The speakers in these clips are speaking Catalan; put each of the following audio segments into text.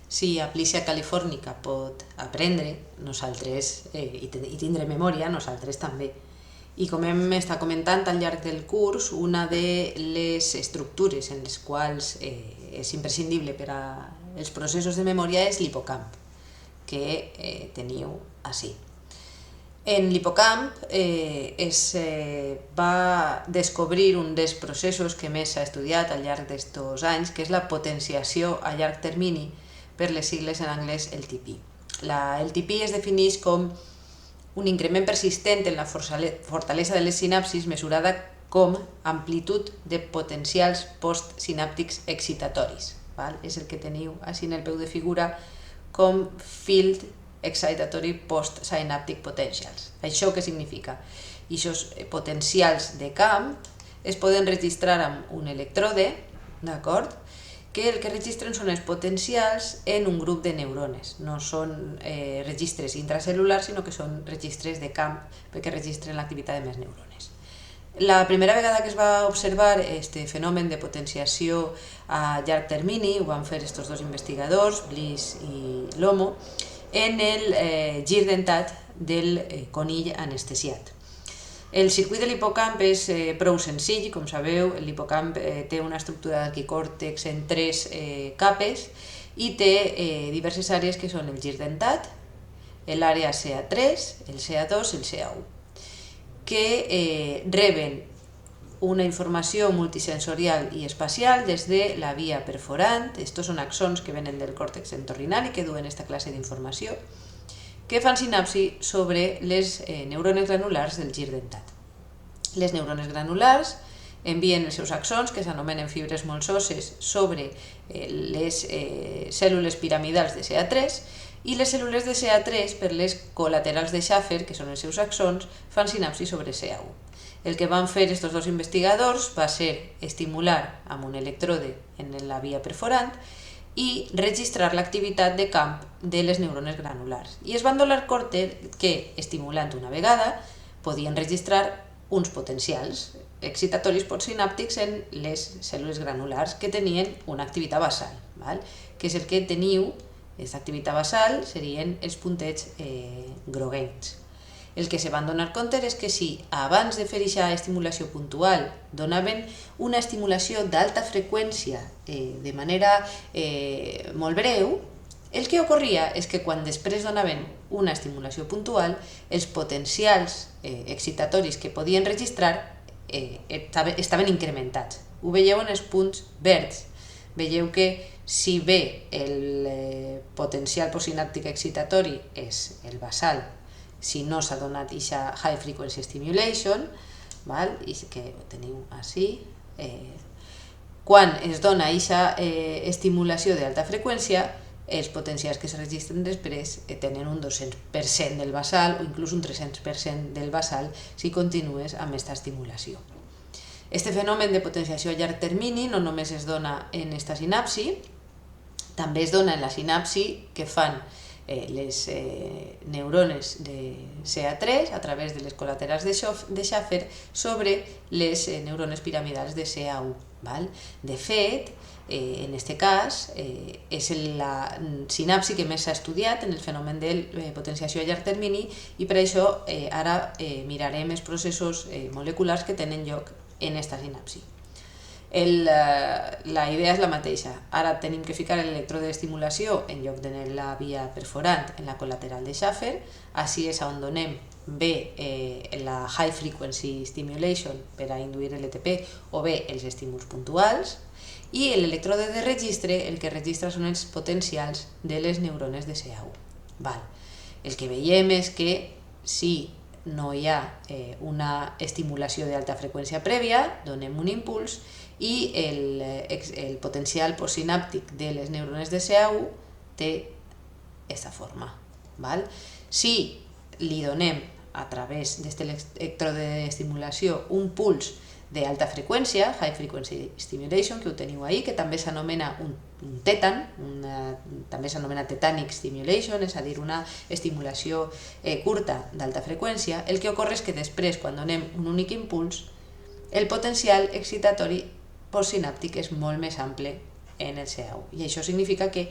si Aplícia californica pot aprendre, nosaltres, i tindre memòria, nosaltres també. I com hem estat comentant al llarg del curs, una de les estructures en les quals és imprescindible per als processos de memòria és l'hipocamp, que teniu ací. En l'hipocamp es va descobrir un dels processos que més s'ha estudiat al llarg d'aquests anys, que és la potenciació a llarg termini, per les sigles en anglès LTP. La LTP es defineix com un increment persistent en la fortalesa de les sinapsis mesurada com amplitud de potencials postsinàptics excitatoris. És el que teniu així en el peu de figura com Field Excitatory Postsynaptic Potentials. Això què significa? Aquests potencials de camp es poden registrar amb un elèctrode, d'acord? Que el que registren són els potencials en un grup de neurones. No són registres intracel·lulars, sinó que són registres de camp perquè registren l'activitat de més neurones. La primera vegada que es va observar aquest fenomen de potenciació a llarg termini, ho van fer aquests dos investigadors, Bliss i Lomo, en el gir dentat del conill anestesiat. El circuit de l'hipocamp és prou senzill, com sabeu, l'hipocamp té una estructura d'arquicòrtex en 3 capes i té diverses àrees que són el gir dentat, l'àrea CA3, el CA2 i el CA1, que reben una informació multisensorial i espacial des de la via perforant. Estos són axons que venen del còrtex entorrinal i que duen aquesta classe d'informació, que fan sinapsi sobre les neurones granulars del gir dentat. Les neurones granulars envien els seus axons, que s'anomenen fibres molsoses, sobre les cèl·lules piramidals de CA3, i les cèl·lules de CA3, per les col·laterals de Schaffer, que són els seus axons, fan sinapsi sobre CA1. El que van fer aquests dos investigadors va ser estimular amb un elèctrode en la via perforant i registrar l'activitat de camp de les neurones granulars. I es van donar compte que, estimulant una vegada, podien registrar uns potencials excitatoris postsinàptics en les cèl·lules granulars que tenien una activitat basal, que és el que teniu. Aquesta activitat basal serien els puntets groguencs. El que se van donar compte és que si abans de fer aquesta estimulació puntual donaven una estimulació d'alta freqüència de manera molt breu, el que ocorria és que quan després donaven una estimulació puntual, els potencials excitatoris que podien registrar estaven incrementats. Ho veieu en els punts verds. Veieu que si bé el potencial postsinàptic excitatori és el basal, si no s'ha donat aquesta high frequency stimulation, i que ho teniu així, quan es dona aquesta estimulació d'alta freqüència, els potencials que es registren després tenen un 200% del basal o inclús un 300% del basal si continues amb aquesta estimulació. Este fenomen de potenciació a llarg termini no només es dona en esta sinapsi, també es dona en la sinapsi que fan les neurones de CA3 a través de les col·laterals de Schaffer sobre les neurones piramidals de CA1. De fet, en aquest cas, és la sinapsi que més s'ha estudiat en el fenomen de potenciació a llarg termini i per això ara mirarem els processos moleculars que tenen lloc en aquesta sinapsi. La idea és la mateixa. Ara tenim que ficar l'elèctrode d'estimulació en lloc de la via perforant en la col·lateral de Schaffer. Així és on donem bé la high frequency stimulation per a induir l'ETP o bé els estímuls puntuals, i l'elèctrode de registre el que registra són els potencials de les neurones de CA1. El que veiem és que si no hi ha una estimulació d'alta freqüència prèvia, donem un impuls i el potencial postsinàptic de les neurones de CA1 té aquesta forma. Si li donem a través d'aquest elèctrode d'estimulació un puls d'alta freqüència, high frequency stimulation, que ho teniu ahí, que també s'anomena un tetan, també s'anomena tetanic stimulation, és a dir, una estimulació curta d'alta freqüència, el que ocorre és que després, quan donem un únic impuls, el potencial excitatori postsinàptic és molt més ample en el CAU. I això significa que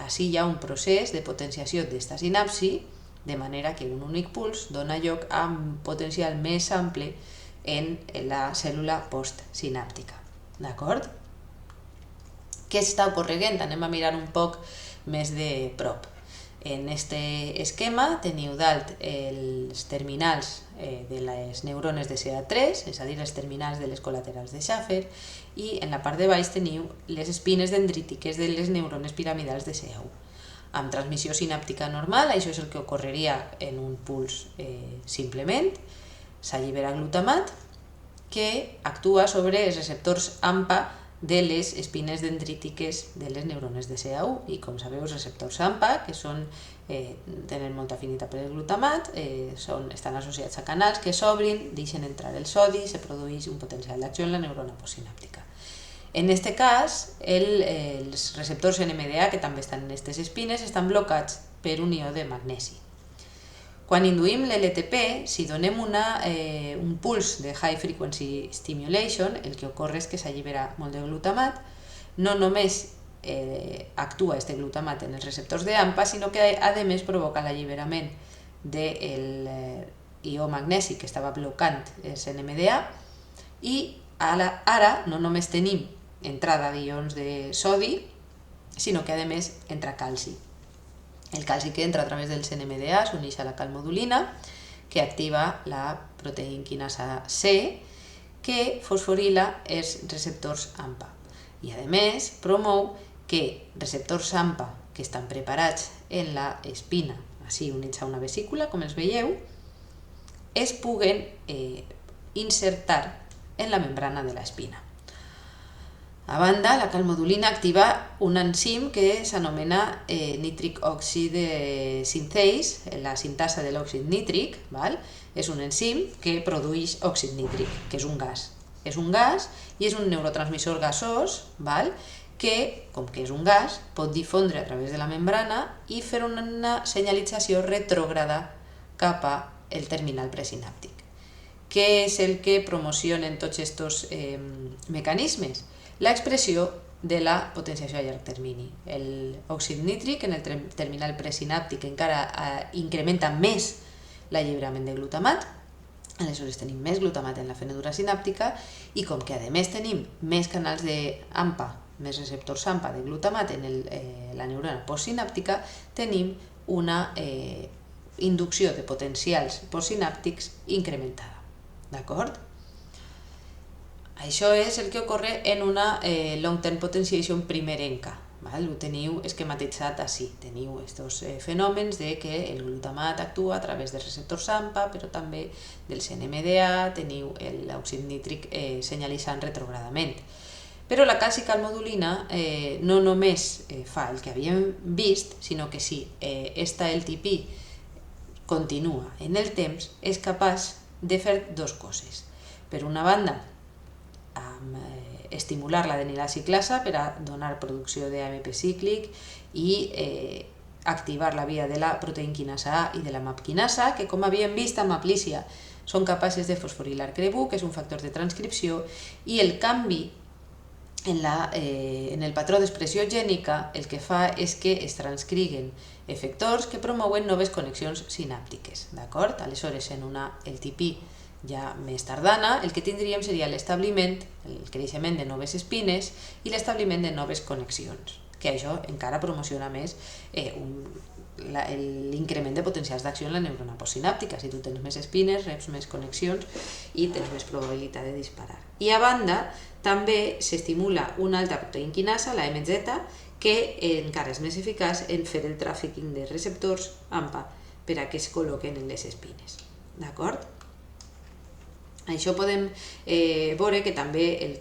així hi ha un procés de potenciació d'esta sinapsi, de manera que un únic puls dona lloc a un potencial més ample en la cèl·lula postsinàptica. D'acord? Què està ocorrent? Anem a mirar un poc més de prop. En este esquema teniu dalt els terminals de les neurones de CA3, és a dir, els terminals de les col·laterals de Schaffer, i en la part de baix teniu les espines dendrítiques de les neurones piramidals de CA1. Amb transmissió sinàptica normal, això és el que ocorreria en un puls simplement, s'allibera glutamat, que actua sobre els receptors AMPA de les espines dendrítiques de les neurones de CA1. I com sabeu, els receptors AMPA, que tenen molta afinitat per el glutamat, estan associats a canals que s'obrin, deixen entrar el sodi i se produeix un potencial d'acció en la neurona postsinàptica. En aquest cas, els receptors NMDA, que també estan en aquestes espines, estan blocats per un ió de magnesi. Quan induïm l'LTP, si donem un puls de High Frequency Stimulation, el que ocorre és que s'allibera molt de glutamat, no només actua aquest glutamat en els receptors de AMPA, sinó que a més provoca l'alliberament del ió magnesi que estava blocant els NMDA, i ara no només tenim entrada d'ions de sodi, sinó que a més entra calci. El calci que entra a través del NMDA s'uneix a la calmodulina, que activa la proteïnquinasa C, que fosforila els receptors AMPA. I a més promou que receptors AMPA que estan preparats en la espina, així units a una vesícula, com els veieu, es puguen insertar en la membrana de l'espina. A banda, la calmodulina activa un enzim que s'anomena nítric òxid sintase, la sintasa de l'òxid nítric. És un enzim que produeix òxid nítric, que és un gas. És un gas i és un neurotransmissor gasós que, com que és un gas, pot difondre a través de la membrana i fer una senyalització retrògrada cap al terminal presinàptic. Què és el que promocionen tots aquests mecanismes? L'expressió de la potenciació a llarg termini. L'òxid nítric en el terminal presinàptic encara incrementa més l'alliberament de glutamat, aleshores tenim més glutamat en la fenedura sinàptica, i com que a més tenim més canals d'AMPA, més receptors AMPA de glutamat en la neurona postsinàptica, tenim una inducció de potencials postsinàptics incrementada. D'acord? Això és el que ocorre en una long-term potentiation primerenca. Ho teniu esquematitzat així. Teniu aquests fenòmens de que el glutamat actua a través dels receptors AMPA, però també del NMDA, teniu l'òxid nítric senyalitzant retrogradament. Però la calcicalmodulina no només fa el que havíem vist, sinó que si esta LTP continua en el temps, és capaç de fer dues coses. Per una banda, estimular la denilaciclasa per a donar producció d'AMP cíclic i activar la via de la proteïnquinasa A i de la MAP-quinasa, que com havíem vist amb Aplícia són capaces de fosforilar CREB1, que és un factor de transcripció, i el canvi en el patró d'expressió gènica el que fa és que es transcriguen efectors que promouen noves connexions sinàptiques. Aleshores, en una LTP ja més tardana, el que tindríem seria l'establiment, el creixement de noves espines i l'establiment de noves connexions, que això encara promociona més l'increment de potencials d'acció en la neurona postsinàptica. Si tu tens més espines, reps més connexions i tens més probabilitat de disparar. I a banda, també s'estimula una altra proteïnquinasa, la MZ, que encara és més eficaç en fer el tràfiquing de receptors AMPA per a que es col·loquen en les espines. D'acord? Això podem veure que també en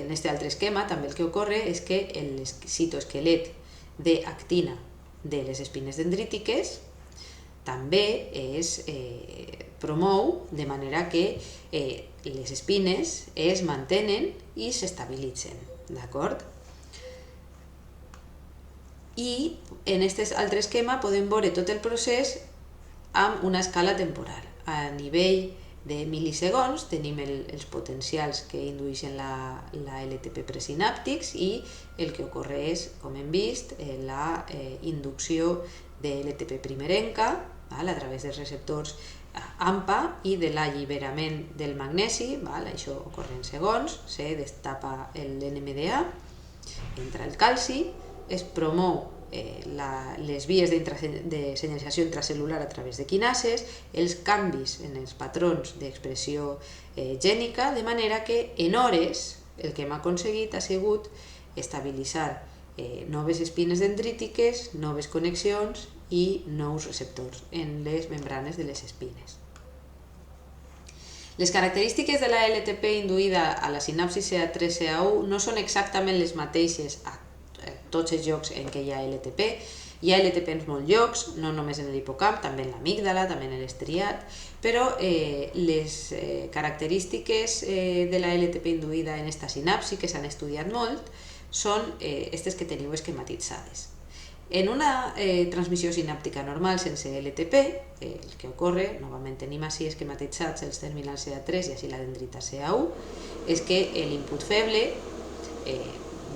aquest altre esquema també el que ocorre és que el citoesquelet d'actina de les espines dendrítiques també es promou de manera que les espines es mantenen i s'estabilitzen. D'acord? I en aquest altre esquema podem veure tot el procés amb una escala temporal. A nivell de mil·lisegons, tenim els potencials que indueixen la LTP presinàptics i el que ocorre és, com hem vist, la inducció de LTP primerenca a través dels receptors AMPA i de l'alliberament del magnesi, això ocorre en segons, se destapa l'NMDA, entra el calci, es promou les vies de senyalització intracel·lular a través de quinases, els canvis en els patrons d'expressió gènica, de manera que en hores el que hem aconseguit ha sigut estabilitzar noves espines dendrítiques, noves connexions i nous receptors en les membranes de les espines. Les característiques de la LTP induïda a la sinapsi CA3-CA1 no són exactament les mateixes a tots els llocs en què hi ha LTP. Hi ha LTP en molts llocs, no només en l'hipocamp, també en l'amígdala, també en l'estriat, però les característiques de la LTP induïda en esta sinapsi, que s'han estudiat molt, són aquestes que teniu esquematitzades. En una transmissió sinàptica normal sense LTP, el que ocorre, novament tenim així esquematitzats els terminals CA3 i així la dendrita CA1, és que l'input feble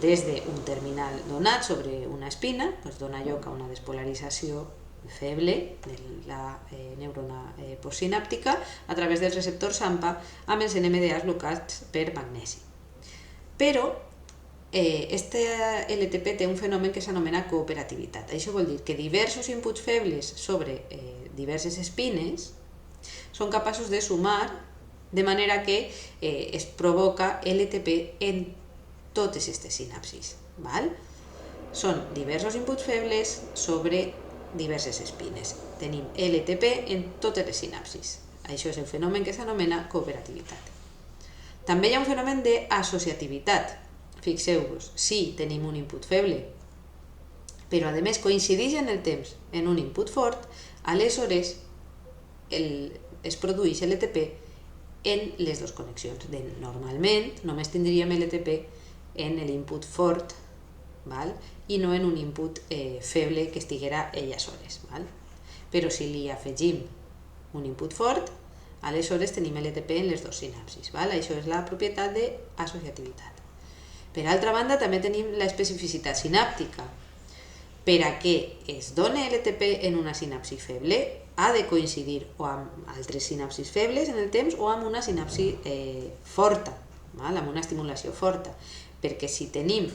des d'un terminal donat sobre una espina dona lloc a una despolarització feble de la neurona postsinàptica a través dels receptors AMPA amb els NMDAs blocats per magnesi. Però este LTP té un fenomen que s'anomena cooperativitat. Això vol dir que diversos inputs febles sobre diverses espines són capaços de sumar de manera que es provoca LTP en totes aquestes sinapsis. Són diversos inputs febles sobre diverses espines. Tenim LTP en totes les sinapsis. Això és el fenomen que s'anomena cooperativitat. També hi ha un fenomen d'associativitat. Fixeu-vos, si tenim un input feble, però a més coincideix en el temps en un input fort, aleshores es produeix LTP en les dues connexions. Normalment només tindríem LTP en l'input fort i no en un input feble que estiguera ella soles. Però si li afegim un input fort, aleshores tenim LTP en les dues sinapsis. Això és la propietat d'associativitat. Per altra banda, també tenim l'especificitat sinàptica. Per a que es doni LTP en una sinapsi feble, ha de coincidir o amb altres sinapsis febles en el temps o amb una sinapsi forta, amb una estimulació forta. Perquè si tenim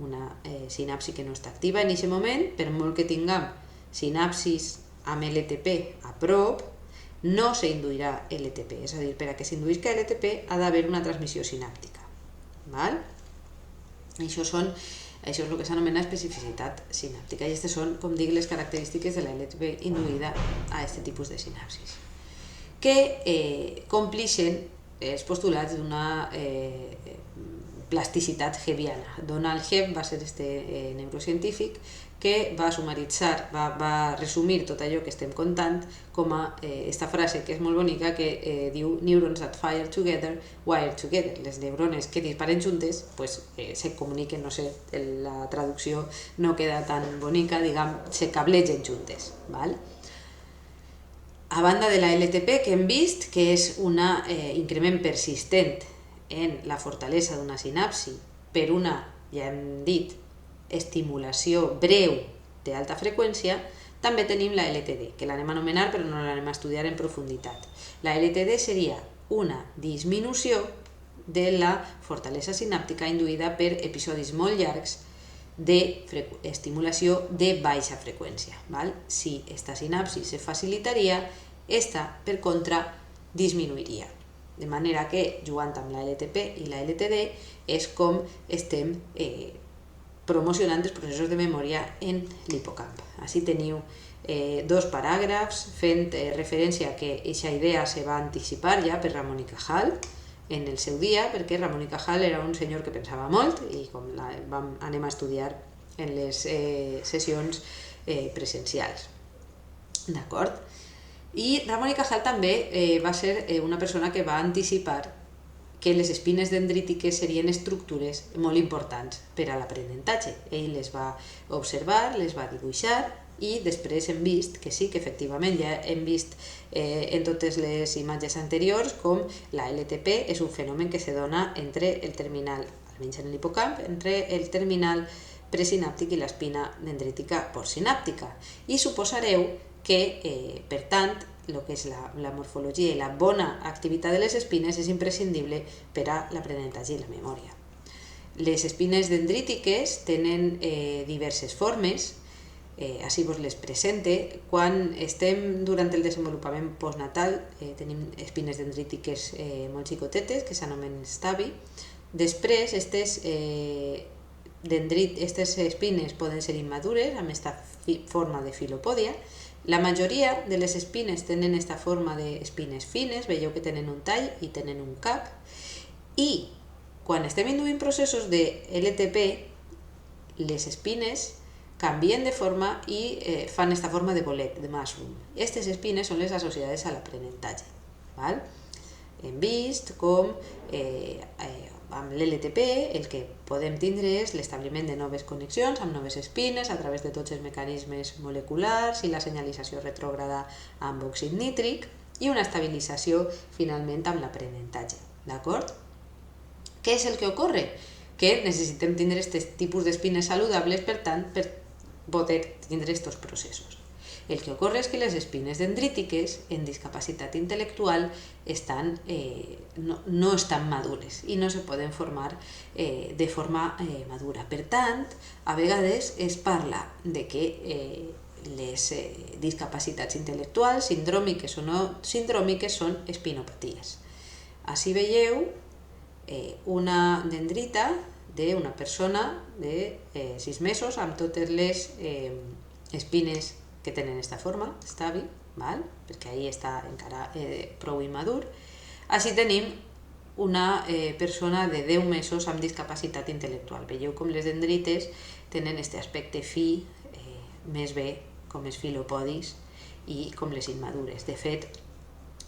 una sinapsi que no està activa en aquest moment, per molt que tinguem sinapsis amb LTP a prop, no s'induirà LTP. És a dir, per a que s'induïsca LTP ha d'haver una transmissió sinàptica. Això és el que s'anomena especificitat sinàptica i aquestes són, com dic, les característiques de la LTP induïda a aquest tipus de sinapsis, que complixen els postulats d'una plasticitat hebbiana. Donald Hebb va ser este neurocientífic que va sumaritzar, va resumir tot allò que estem contant com a esta frase que és molt bonica que diu neurons that fire together, wire together. Les neurones que disparen juntes se comuniquen, no sé, la traducció no queda tan bonica, diguem, se cablegen juntes. A banda de la LTP que hem vist que és un increment persistent en la fortalesa d'una sinapsi per una, ja hem dit, estimulació breu d'alta freqüència, també tenim la LTD, que l'anem a anomenar però no l'anem a estudiar en profunditat. La LTD seria una disminució de la fortalesa sinàptica induïda per episodis molt llargs d'estimulació de baixa freqüència. Si aquesta sinapsi se facilitaria, esta, per contra, disminuiria. De manera que, jugant amb la LTP i la LTD, és com estem promocionant els processos de memòria en l'hipocamp. Així teniu dos paràgrafs fent referència a que aquesta idea se va anticipar ja per Ramon i Cajal en el seu dia, perquè Ramon i Cajal era un senyor que pensava molt i com anem a estudiar en les sessions presencials. D'acord? I Ramon i Cajal també va ser una persona que va anticipar que les espines dendrítiques serien estructures molt importants per a l'aprenentatge. Ell les va observar, les va dibuixar i després hem vist que sí, que efectivament ja hem vist en totes les imatges anteriors com la LTP és un fenomen que se dona entre el terminal, almenys en l'hipocamp, entre el terminal presinàptic i l'espina dendrítica postsinàptica. I suposareu que, per tant, el que és la morfologia i la bona activitat de les espines és imprescindible per a l'aprenentatge i la memòria. Les espines dendrítiques tenen diverses formes, així vos les presente. Quan estem durant el desenvolupament postnatal tenim espines dendrítiques molt xicotetes que s'anomenen stabi. Després, aquestes espines poden ser immadures amb aquesta forma de filopòdia. La majoria de les espines tenen aquesta forma d'espines fines, veieu que tenen un tall i tenen un cap, i quan estem induint processos de LTP, les espines canvien de forma i fan aquesta forma de bolet, de mushroom. Aquestes espines són les associades a l'aprenentatge. Hem vist com amb l'LTP el que podem tindre és l'establiment de noves connexions amb noves espines a través de tots els mecanismes moleculars i la senyalització retrògrada amb òxid nítric i una estabilització finalment amb l'aprenentatge. D'acord? Què és el que ocorre? Que necessitem tindre aquest tipus d'espines saludables, per tant, per poder tindre aquests processos. El que ocorre és que les espines dendrítiques en discapacitat intel·lectual no estan madures i no se poden formar de forma madura. Per tant, a vegades es parla de que les discapacitats intel·lectuals, sindròmiques o no sindròmiques, són espinopaties. Així veieu una dendrita d'una persona de 6 mesos amb totes les espines que tenen aquesta forma, stabi, perquè ahí està encara prou immadur. Així tenim una persona de 10 mesos amb discapacitat intel·lectual. Veieu com les dendrites tenen aquest aspecte fi, més bé com els filopodis i com les immadures. De fet,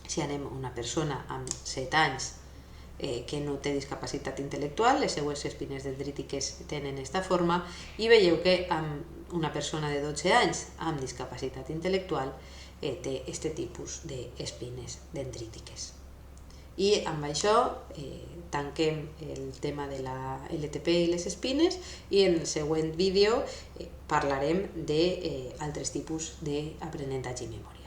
si anem a una persona amb 7 anys que no té discapacitat intel·lectual, les seues espines dendrítiques tenen aquesta forma, i veieu que amb una persona de 12 anys amb discapacitat intel·lectual té aquest tipus d'espines dendrítiques. I amb això tanquem el tema de la LTP i les espines, i en el següent vídeo parlarem d'altres tipus d'aprenentatge i memòria.